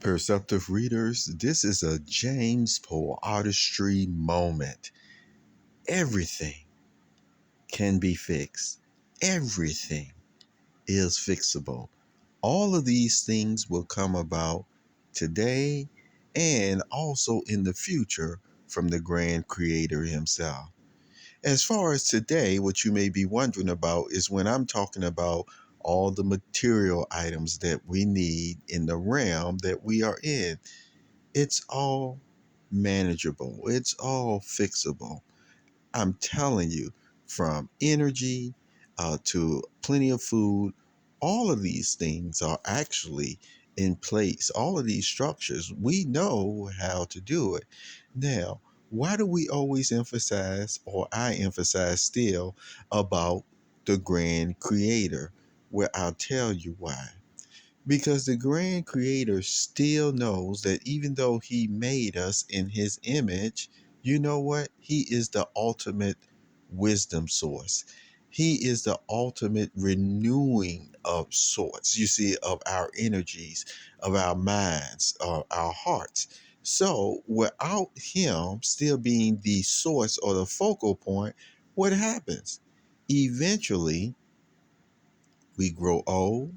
Perceptive readers, this is a James Poeartistry moment. Everything can be fixed. Everything is fixable. All of these things will come about today and also in the future from the grand creator himself. As far as today, what you may be wondering about is when I'm talking about all the material items that we need in the realm that we are in. It's all manageable. It's all fixable. I'm telling you, from energy to plenty of food, all of these things are actually in place. All of these structures, we know how to do it. Now, why do we always emphasize, or I emphasize still, about the grand creator? Well, I'll tell you why. Because the grand creator still knows that even though he made us in his image, you know what? He is the ultimate wisdom source. He is the ultimate renewing of sorts, you see, of our energies, of our minds, of our hearts. So without him still being the source or the focal point, what happens? Eventually, we grow old,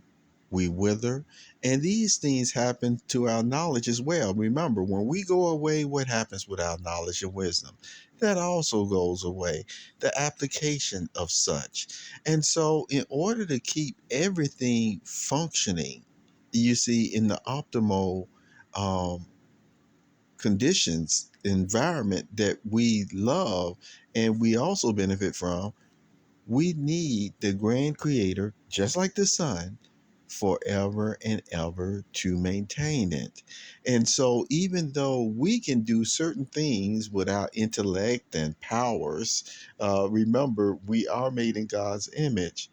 we wither, and these things happen to our knowledge as well. Remember, when we go away, what happens with our knowledge and wisdom? That also goes away, the application of such. And so, in order to keep everything functioning, you see, in the optimal um, conditions, environment that we love and we also benefit from, we need the grand creator, just like the sun, forever and ever to maintain it. And so, even though we can do certain things with our intellect and powers, remember, we are made in God's image.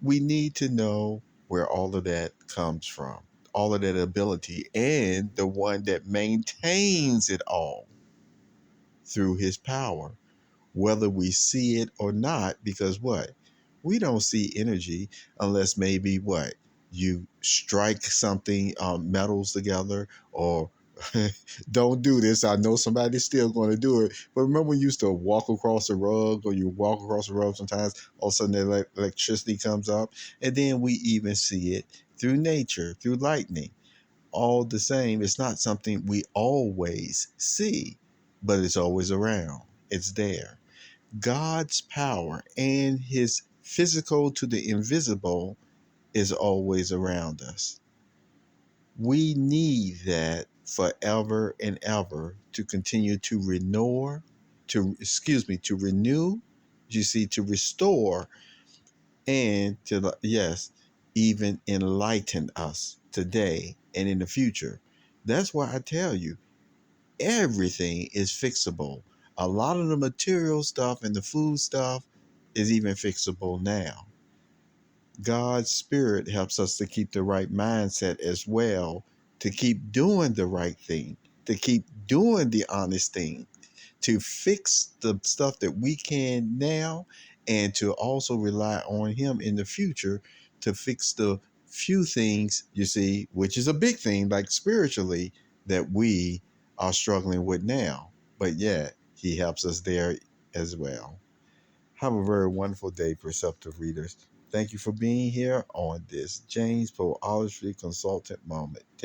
We need to know where all of that comes from, all of that ability, and the one that maintains it all through his power, whether we see it or not, because what? We don't see energy unless maybe what? You strike something, metals together, or don't do this. I know somebody's still going to do it. But remember when you used to walk across a rug, or you walk across the road sometimes, all of a sudden the electricity comes up. And then we even see it through nature, through lightning. All the same, it's not something we always see, but it's always around. It's there. God's power and his physical to the invisible is always around us. We need that forever and ever to continue to renew, you see, to restore, and to, yes, even enlighten us today and in the future. That's why I tell you, everything is fixable. A lot of the material stuff and the food stuff is even fixable now. God's spirit helps us to keep the right mindset as well, to keep doing the right thing, to keep doing the honest thing, to fix the stuff that we can now, and to also rely on him in the future to fix the few things, you see, which is a big thing, like spiritually, that we are struggling with now. But yet, he helps us there as well. Have a very wonderful day, perceptive readers. Thank you for being here on this James Poeartistry Consultant Moment. Take